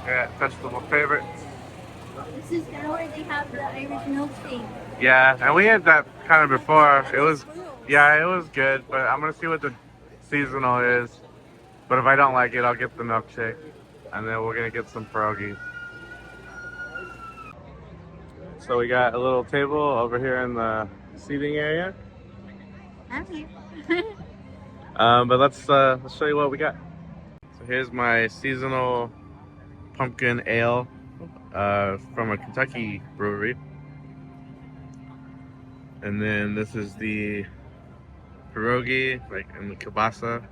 Yeah, vegetable favorite. This is kind of where they have the Irish milk thing. Yeah, and we had that kind of before. It was, yeah, it was good, but I'm gonna see what the seasonal is. But if I don't like it, I'll get the milkshake, and then we're gonna get some pierogies. So we got a little table over here in the seating area. I'm here. But let's show you what we got. So here's my seasonal pumpkin ale from a Kentucky brewery. And then this is the pierogi, like in the kielbasa.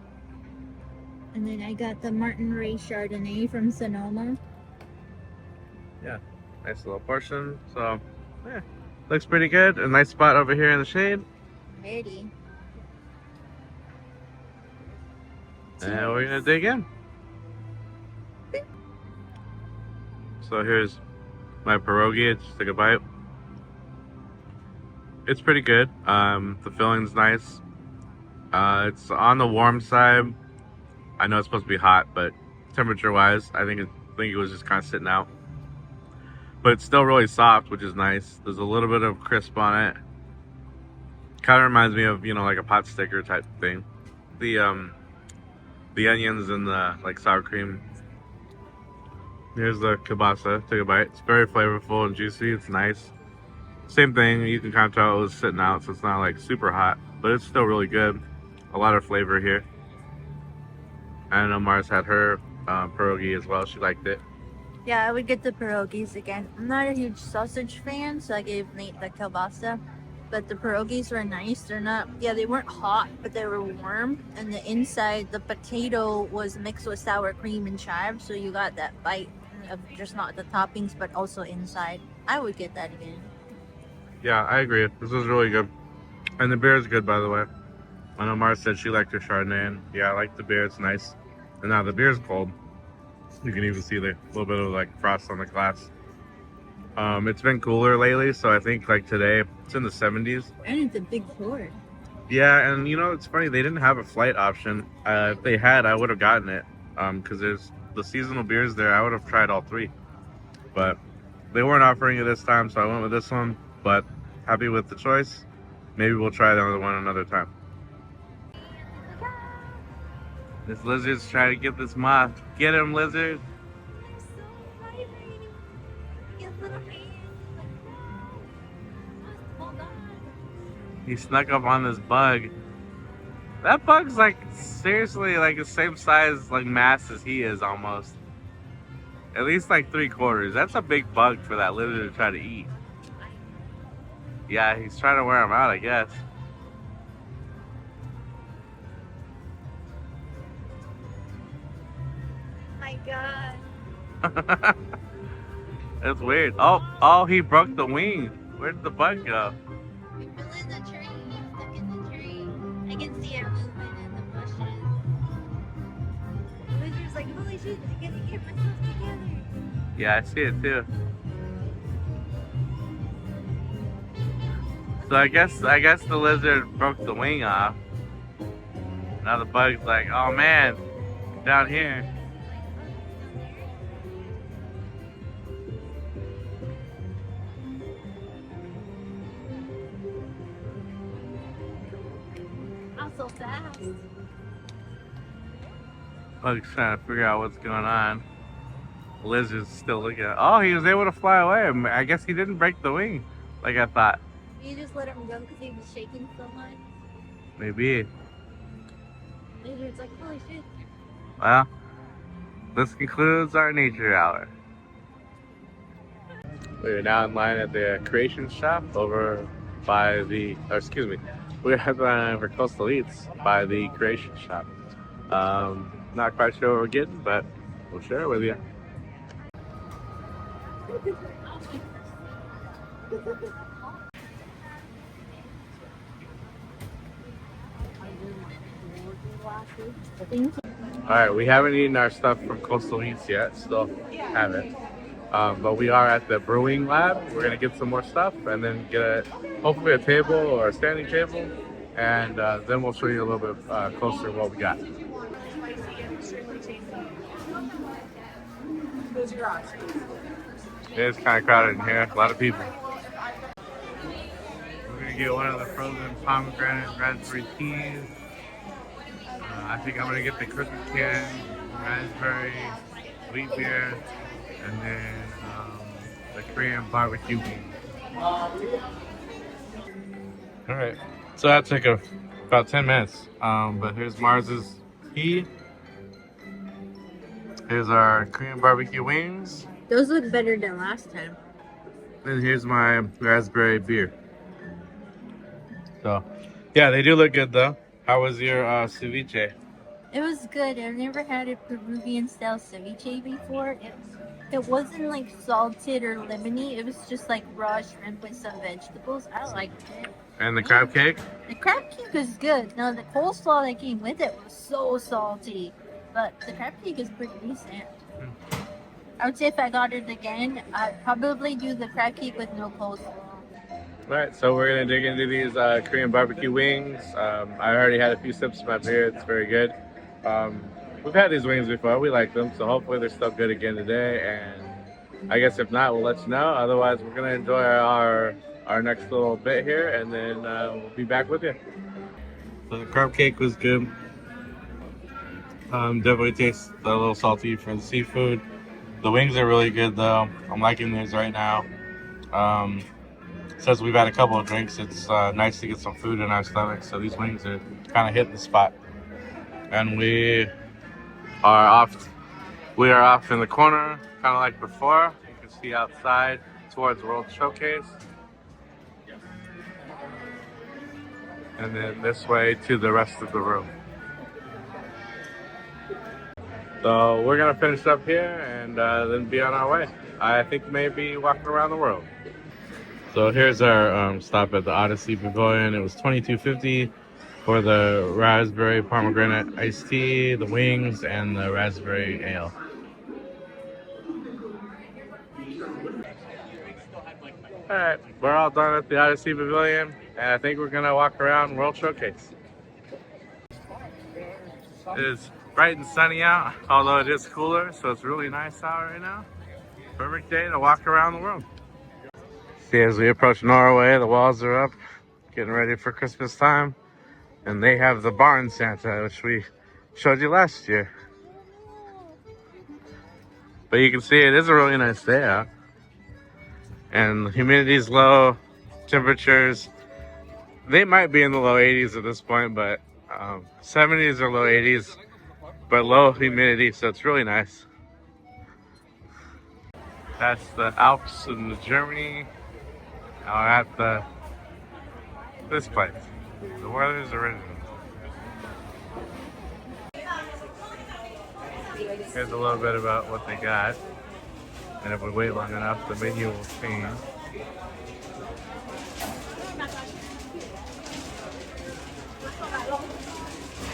And then I got the Martin Ray Chardonnay from Sonoma. Yeah, nice little portion. So, yeah, looks pretty good. A nice spot over here in the shade. Ready. And we're gonna dig in. So here's my pierogi. I just took a bite. It's pretty good. The filling's nice. It's on the warm side. I know it's supposed to be hot, but temperature-wise, I think it was just kind of sitting out. But it's still really soft, which is nice. There's a little bit of crisp on it. Kind of reminds me of, like a pot sticker type thing. The onions and the like sour cream. Here's the kielbasa. Take a bite. It's very flavorful and juicy. It's nice. Same thing. You can kind of tell it was sitting out, so it's not like super hot, but it's still really good. A lot of flavor here. I know Mars had her pierogi as well. She liked it. Yeah, I would get the pierogies again. I'm not a huge sausage fan, so I gave Nate the kielbasa. But the pierogies were nice. They weren't hot, but they were warm. And the inside, the potato was mixed with sour cream and chives, so you got that bite of just not the toppings, but also inside. I would get that again. Yeah, I agree. This was really good. And the beer is good, by the way. I know Mars said she liked her Chardonnay, and yeah, I like the beer. It's nice. And now the beer's cold. You can even see the little bit of like frost on the glass. It's been cooler lately, so I think like today it's in the 70s. And it's a big pour. Yeah, and it's funny, they didn't have a flight option. If they had, I would have gotten it. Because there's the seasonal beers there. I would have tried all three. But they weren't offering it this time, so I went with this one. But happy with the choice. Maybe we'll try the other one another time. This lizard's trying to get this moth. Get him, lizard. He snuck up on this bug. That bug's like seriously like the same size, like mass as he is almost. At least like 3/4. That's a big bug for that lizard to try to eat. Yeah, he's trying to wear him out, I guess. My God. That's weird. Oh, he broke the wing. Where did the bug go? We fell in the tree. Stuck in the tree. I can see it moving in the bushes. The lizard's like, holy shit, I gotta get myself together. Yeah, I see it too. So I guess the lizard broke the wing off. Now the bug's like, oh man, down here. Not so fast. Bug's trying to figure out what's going on. The lizard's still looking at. Oh, he was able to fly away. I guess he didn't break the wing, like I thought. You just let him go because he was shaking so much. Maybe. Lizard's like, holy shit. Well, this concludes our nature hour. We're now in line at the Creation Shop over by the, or excuse me, we're at the line for Coastal Eats by the Creation Shop. Not quite sure what we're getting, but we'll share it with you. Alright, we haven't eaten our stuff from Coastal Eats yet, still haven't. But we are at the brewing lab. We're gonna get some more stuff and then get hopefully a table or a standing table, and then we'll show you a little bit closer what we got. It is kind of crowded in here. A lot of people. We're gonna get one of the frozen pomegranate raspberry teas. I think I'm gonna get the Christmas can, raspberry, wheat beer, and then the Korean barbecue wings. All right, so that took about 10 minutes. But here's Mars's tea. Here's our Korean barbecue wings. Those look better than last time. And here's my raspberry beer. So, yeah, they do look good though. How was your ceviche? It was good. I've never had a Peruvian style ceviche before. It wasn't like salted or lemony. It was just like raw shrimp with some vegetables. I liked it. And the crab cake? The crab cake was good. Now the coleslaw that came with it was so salty, but the crab cake is pretty decent. I would say if I got it again, I'd probably do the crab cake with no coleslaw. Alright, so we're gonna dig into these Korean barbecue wings. I already had a few sips of my beer. It's very good. We've had these wings before. We like them, so hopefully they're still good again today. And I guess if not, we'll let you know. Otherwise, we're gonna enjoy our next little bit here, and then we'll be back with you. So the crab cake was good. Definitely tastes a little salty for the seafood. The wings are really good though. I'm liking these right now. Since we've had a couple of drinks, it's nice to get some food in our stomachs. So these wings are kind of hitting the spot. And we are off. We are off in the corner, kind of like before. You can see outside towards World Showcase. And then this way to the rest of the room. So we're gonna finish up here and then be on our way. I think maybe walking around the world. So here's our stop at the Odyssey Pavilion. It was $22.50 for the raspberry pomegranate iced tea, the wings, and the raspberry ale. All right, we're all done at the Odyssey Pavilion, and I think we're gonna walk around World Showcase. It is bright and sunny out, although it is cooler, so it's really nice out right now. Perfect day to walk around the world. See, as we approach Norway, the walls are up, getting ready for Christmas time, and they have the barn Santa, which we showed you last year. But you can see it is a really nice day out, and humidity's low, temperatures, they might be in the low 80s at this point, but 70s or low 80s, but low humidity, so it's really nice. That's the Alps in Germany. Now at this place, the Werther's Original. Here's a little bit about what they got, and if we wait long enough, the menu will change.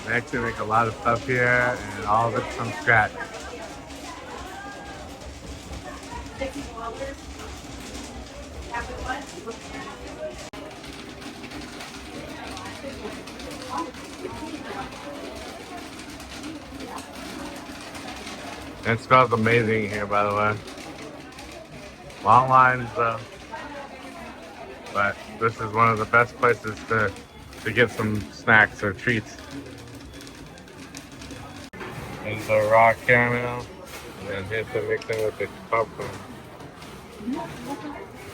They actually make a lot of stuff here, and all of it's from scratch. It smells amazing here, by the way. Long lines though, but this is one of the best places to get some snacks or treats. And the raw caramel, and then here's the mixing with the popcorn.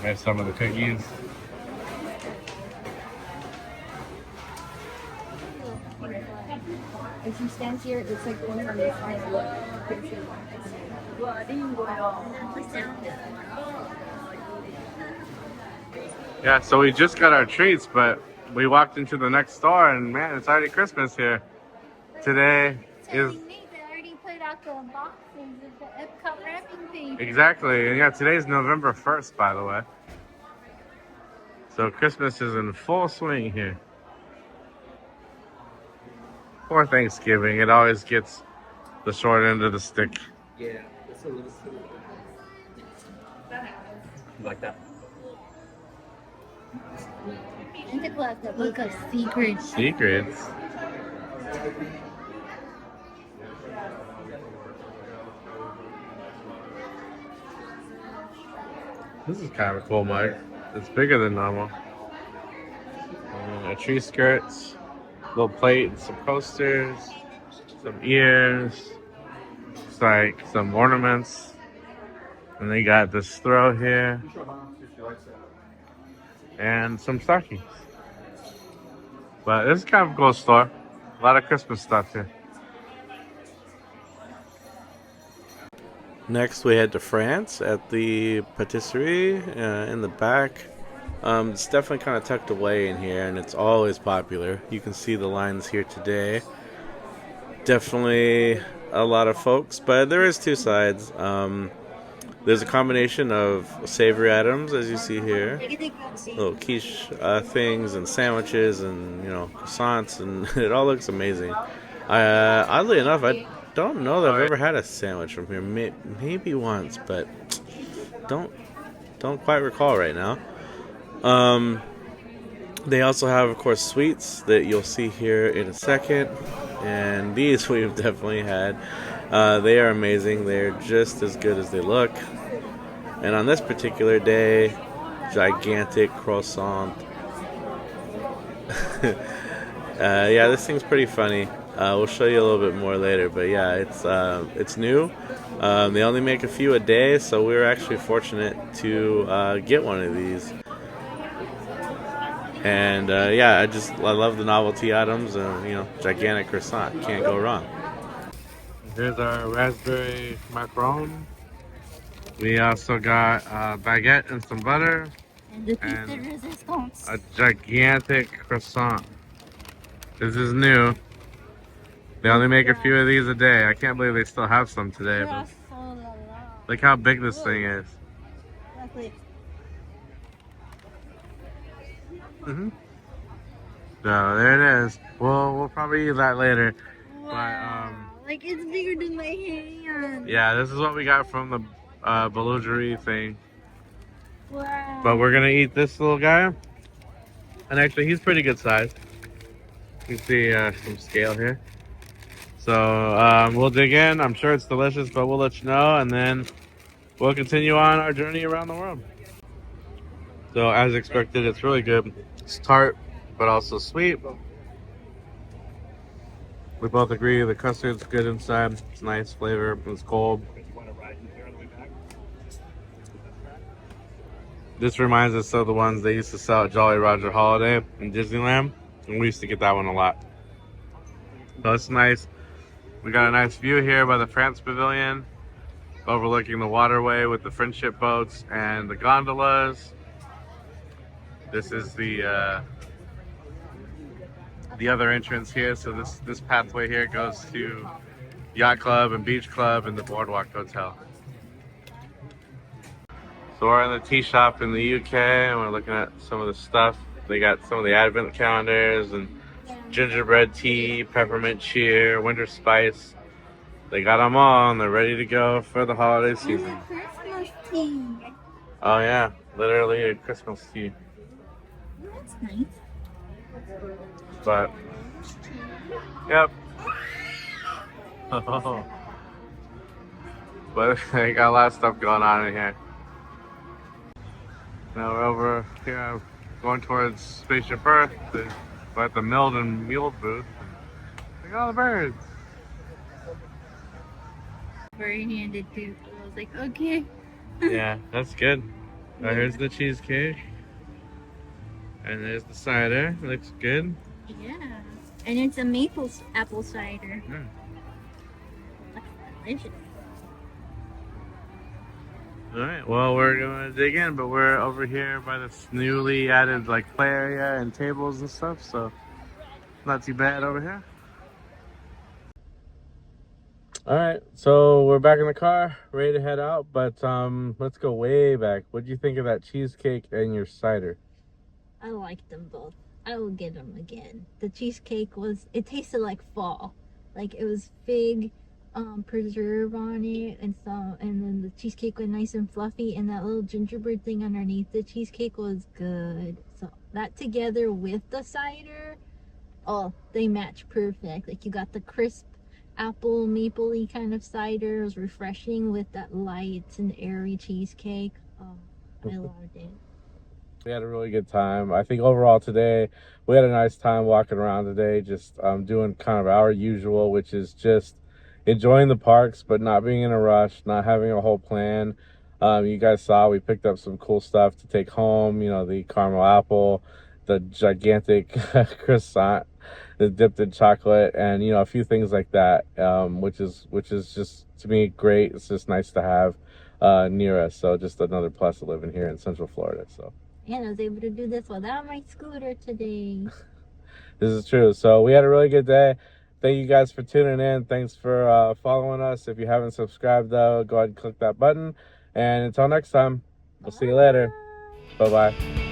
There's some of the cookies. As you stand here, it's like one of Yeah, so we just got our treats, but we walked into the next store, and man, it's already Christmas here. Today is already put out the boxes of the Epcot wrapping paper. exactly, and yeah, today's November 1st, by the way. So Christmas is in full swing here. For Thanksgiving, it always gets the short end of the stick. Yeah, that's a little silly. Like that. And the glove, the book of secrets. Secrets. This is kind of a cool mug. It's bigger than normal. A tree skirts, little plate, some coasters, some ears. It's like some ornaments. And they got this throw here. And some stockings. But this is kind of a cool store. A lot of Christmas stuff here. Next, we head to France at the patisserie in the back. It's definitely kind of tucked away in here, and it's always popular. You can see the lines here today. Definitely a lot of folks, but there is two sides. There's a combination of savory items, as you see here, little quiche things and sandwiches and croissants, and it all looks amazing. Oddly enough, I don't know that I've ever had a sandwich from here. Maybe once, but don't quite recall right now. They also have, of course, sweets that you'll see here in a second, and these we've definitely had. They are amazing. They're just as good as they look. And on this particular day, gigantic croissant. Yeah, this thing's pretty funny. We'll show you a little bit more later, but yeah, it's new. They only make a few a day, so we were actually fortunate to get one of these. And yeah, I love the novelty items. Gigantic croissant, can't go wrong. Here's our raspberry macaron. We also got baguette and some butter. And the piece de resistance. A gigantic croissant. This is new. They only make a few of these a day. I can't believe they still have some today. But look how big this thing is. Exactly. So there it is. We'll probably eat that later. Wow. Like it's bigger than my hand. Yeah, this is what we got from the boulangerie thing. Wow. But we're gonna eat this little guy. And actually, he's pretty good size. You can see some scale here. So we'll dig in. I'm sure it's delicious, but we'll let you know, and then we'll continue on our journey around the world. So as expected, it's really good. It's tart, but also sweet. We both agree the custard's good inside. It's nice flavor. It's cold. This reminds us of the ones they used to sell at Jolly Roger Holiday in Disneyland. And we used to get that one a lot. So it's nice. We got a nice view here by the France Pavilion, overlooking the waterway with the friendship boats and the gondolas. This is the other entrance here. So this pathway here goes to Yacht Club and Beach Club and the Boardwalk Hotel. So we're in the tea shop in the UK and we're looking at some of the stuff. They got some of the advent calendars and gingerbread tea, peppermint cheer, winter spice. They got them all and they're ready to go for the holiday season. Christmas tea. Oh yeah, literally a Christmas tea. That's nice. But, yep. But they got a lot of stuff going on in here. Now we're over here going towards Spaceship Earth. We're at the Milled and Mule booth. Look at all the birds. Very handed too. I was like, okay. Yeah, that's good. Now here's the cheesecake. And there's the cider. It looks good. Yeah. And it's a maple apple cider. Yeah. That's delicious. Alright, well we're gonna dig in, but we're over here by this newly added play area and tables and stuff, so not too bad over here. Alright, so we're back in the car, ready to head out, but let's go way back. What do you think of that cheesecake and your cider? I like them both. I will get them again. The cheesecake it tasted like fall. Like it was fig preserve on it and then the cheesecake was nice and fluffy, and that little gingerbread thing underneath the cheesecake was good. So that together with the cider, oh, they match perfect. Like you got the crisp apple mapley kind of cider. It was refreshing with that light and airy cheesecake. Oh, I loved it. We had a really good time. I think overall today, we had a nice time walking around today, just doing kind of our usual, which is just enjoying the parks, but not being in a rush, not having a whole plan. You guys saw we picked up some cool stuff to take home, you know, the caramel apple, the gigantic croissant, the dipped in chocolate, and, you know, a few things like that, which is just, to me, great. It's just nice to have near us. So just another plus of living here in Central Florida. So. And I was able to do this without my scooter today. This is true. So we had a really good day. Thank you guys for tuning in. Thanks for following us. If you haven't subscribed, though, go ahead and click that button. And until next time, we'll see you later. Bye-bye.